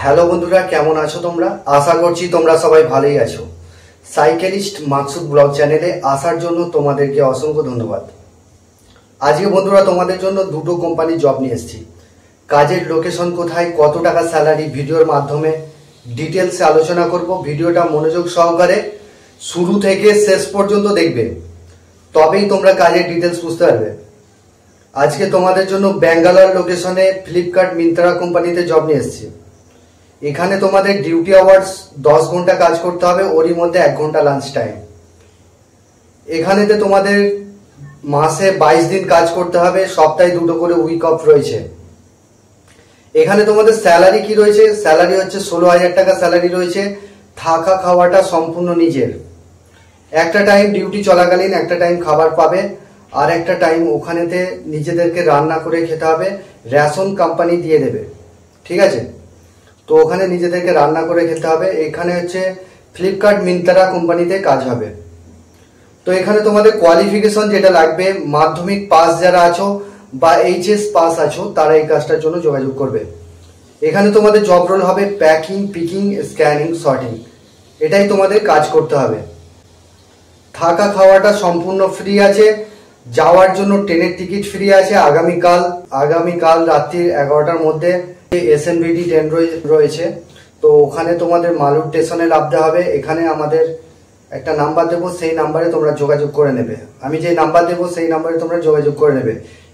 Hello বন্ধুরা, কেমন আছো তোমরা? আশা করছি তোমরা সবাই ভালোই আছো। সাইকেলিস্ট মাকসুদ ব্লগ চ্যানেলে আসার জন্য তোমাদেরকে অসংখ্য ধন্যবাদ। আজকে বন্ধুরা তোমাদের জন্য দুটো কোম্পানির জব নিয়ে এসেছি। কাজের লোকেশন কোথায়, কত টাকা স্যালারি, ভিডিওর মাধ্যমে ডিটেলসে আলোচনা করব। ভিডিওটা মনোযোগ সহকারে শুরু থেকে শেষ পর্যন্ত দেখবে, তবেই তোমরা কাজের ডিটেলস বুঝতে পারবে। আজকে তোমাদের জন্য ব্যাঙ্গালোর লোকেশনে ফ্লিপকার্ট মিন্ত্রা কোম্পানিতে জব নিয়ে এসেছি। এখানে তোমাদের ডিউটি আওয়ার্স 10 ঘন্টা কাজ করতে হবে, ওরই মধ্যে 1 ঘন্টা লাঞ্চ টাইম। এখানেতে তোমাদের মাসে 22 দিন কাজ করতে হবে, সপ্তাহে 2টো করে উইক অফ রয়েছে। এখানে তোমাদের স্যালারি কি রয়েছে? স্যালারি হচ্ছে 16,000 টাকা স্যালারি রয়েছে। থাকা খাওয়াটা সম্পূর্ণ নিজের। একটা টাইম ডিউটি চলাকালীন একটা টাইম খাবার পাবে, আর একটা টাইম ওখানেতে নিজেদেরকে রান্না করে খেতে হবে। রেশন কোম্পানি দিয়ে দেবে, ঠিক আছে? তো ওখানে নিজেদেরকে রান্না করে খেতে হবে। এখানে হচ্ছে ফ্লিপকার্ট মিন্ত্রা কোম্পানিতে কাজ হবে। তো এখানে তোমাদের কোয়ালিফিকেশন যেটা লাগবে, মাধ্যমিক পাস যারা আছো বা এইচএস পাস আছো তারা এই কাজটার জন্য যোগাযোগ করবে। এখানে তোমাদের জব রোল হবে প্যাকিং, পিকিং, স্ক্যানিং, সর্টিং। এটাই তোমাদের কাজ করতে হবে। থাকা খাওয়াটা সম্পূর্ণ ফ্রি আছে। যাওয়ার জন্য ট্রেনের টিকিট ফ্রি আছে। আগামীকাল রাত্রি 11টার মধ্যে এসএনবিডি ট্রেন রয়েছে। তো ওখানে তোমাদের মালুর স্টেশনে নামতে হবে। এখানে আমাদের একটা নাম্বার দেবো, সেই নাম্বারে তোমরা যোগাযোগ করে নেবে। আমি যে নাম্বার দেবো সেই নাম্বারে তোমরা যোগাযোগ করে নেবে।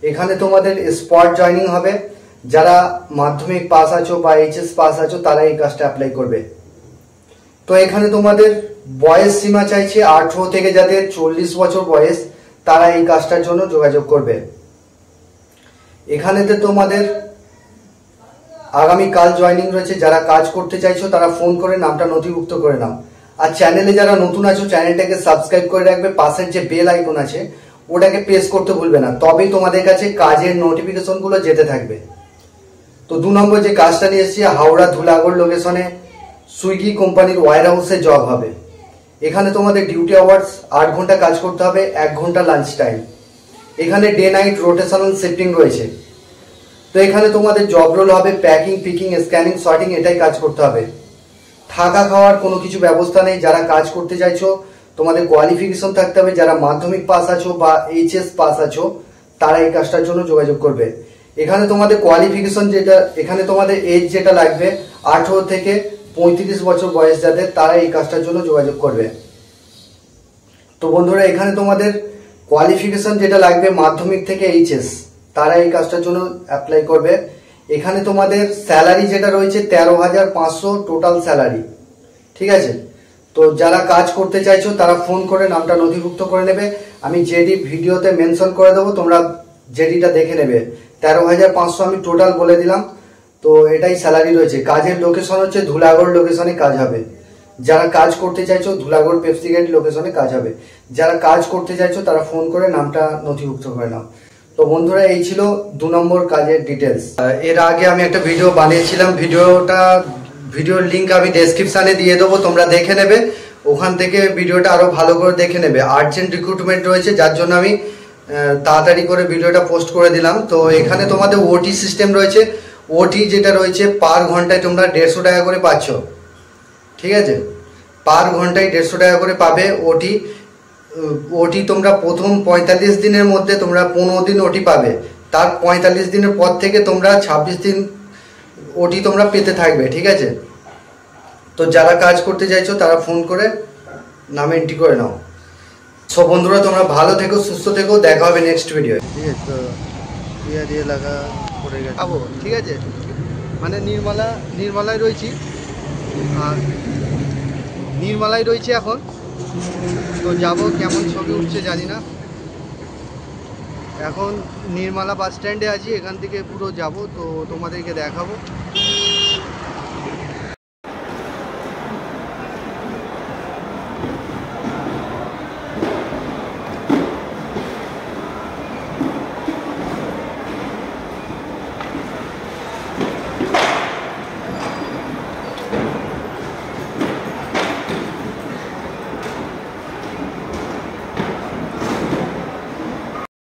এখানে তোমাদের স্পট জয়নিং হবে। যারা মাধ্যমিক পাস আছো বা এইচএস পাস আছো তারা এই কাজটা অ্যাপ্লাই করবে। তো এখানে তোমাদের বয়স সীমা চাইছে 18 থেকে যাদের 40 বছর বয়স তারা এই কাজটার জন্য যোগাযোগ করবে। এখানেতে তোমাদের আগামীকাল জয়নিং রয়েছে। যারা কাজ করতে চাইছো তারা ফোন করে নামটা নথিভুক্ত করে নাও। আর চ্যানেলে যারা নতুন আছো চ্যানেলটাকে সাবস্ক্রাইব করে রাখবে। পাশের যে বেল আইকন আছে ওটাকে প্রেস করতে ভুলবে না, তবেই তোমাদের কাছে কাজের নোটিফিকেশন গুলো যেতে থাকবে। তো 2 নম্বর যে কাজটা নিয়ে এসেছি, হাওড়া ধুলাগড় লোকেশনে সুইগি কোম্পানির ওয়্যার হাউসে জব হবে। এখানে তোমাদের ডিউটি আওয়ার্স 8 ঘন্টা কাজ করতে হবে, 1 ঘন্টা লাঞ্চ টাইম। এখানে ডে নাইট রোটেশনাল শিফটিং রয়েছে। তো এখানে তোমাদের জব রোল হবে প্যাকিং, পিকিং, স্ক্যানিং, সর্টিং। এটাই কাজ করতে হবে। থাকা খাওয়ার কোনো কিছু ব্যবস্থা নেই। যারা কাজ করতে চাইছো তোমাদের কোয়ালিফিকেশন থাকতে হবে। যারা মাধ্যমিক পাস আছো বা এইচএস পাস আছো তারা এই কাজটার জন্য যোগাযোগ করবে। এখানে তোমাদের কোয়ালিফিকেশন যেটা, এখানে তোমাদের এজ যেটা লাগবে 18 থেকে 35 বছর বয়স যাদের, তারা এই কাজটার জন্য যোগাযোগ করবে। তো বন্ধুরা, এখানে তোমাদের কোয়ালিফিকেশন যেটা লাগবে মাধ্যমিক থেকে এইচএস, তারা এই কাজটার জন্য অ্যাপ্লাই করবে। এখানে তোমাদের স্যালারি যেটা রয়েছে 13,500 টোটাল স্যালারি, ঠিক আছে? তো যারা কাজ করতে চাইছো তারা ফোন করে নামটা নথিভুক্ত করে নেবে। আমি জেডি ভিডিওতে মেনশন করে দেবো, তোমরা জেডিটা দেখে নেবে। 13,500 আমি টোটাল বলে দিলাম। তো এটাই স্যালারি রয়েছে। কাজের লোকেশন হচ্ছে ধুলাগড় লোকেশনে কাজ হবে। যারা কাজ করতে চাইছো ধুলাগড় পেপসি গেট লোকেশনে কাজ হবে। যারা কাজ করতে চাইছো তারা ফোন করে নামটা নথিভুক্ত করে নাও। তো বন্ধুরা, এই ছিল 2 নম্বর কাজের ডিটেলস। এর আগে আমি একটা ভিডিও বানিয়েছিলাম, ভিডিওর লিঙ্ক আমি ডেসক্রিপশনে দিয়ে দেবো, তোমরা দেখে নেবে। ওখান থেকে ভিডিওটা আরো ভালো করে দেখে নেবে। আর্জেন্ট রিক্রুটমেন্ট রয়েছে, যার জন্য আমি তাড়াতাড়ি করে ভিডিওটা পোস্ট করে দিলাম। তো এখানে তোমাদের ওটি সিস্টেম রয়েছে। ওটি যেটা রয়েছে পার ঘন্টায় তোমরা 150 টাকা করে পাচ্ছ, ঠিক আছে? পার ঘন্টায় 150 টাকা করে পাবে ওটি তোমরা প্রথম 45 দিনের মধ্যে তোমরা 15 দিন ওটি পাবে। তার 45 দিনের পর থেকে তোমরা 26 দিন ওটি তোমরা পেতে থাকবে, ঠিক আছে? তো যারা কাজ করতে চাইছো তারা ফোন করে নাম এন্ট্রি করে নাও। সব বন্ধুরা, তোমরা ভালো থেকো, সুস্থ থেকো। দেখা হবে নেক্সট ভিডিও। ঠিক আছে? তো দিয়ে লাগা পড়ে গেছে, ঠিক আছে? মানে নির্মলায় রয়েছি, আর নির্মলায় রয়েছে এখন। তো যাব, কেমন ছবি উঠছে জানি না। এখন নির্মলা বাস স্ট্যান্ডে আছি, এখান থেকে পুরো যাব, তো তোমাদেরকে দেখাবো।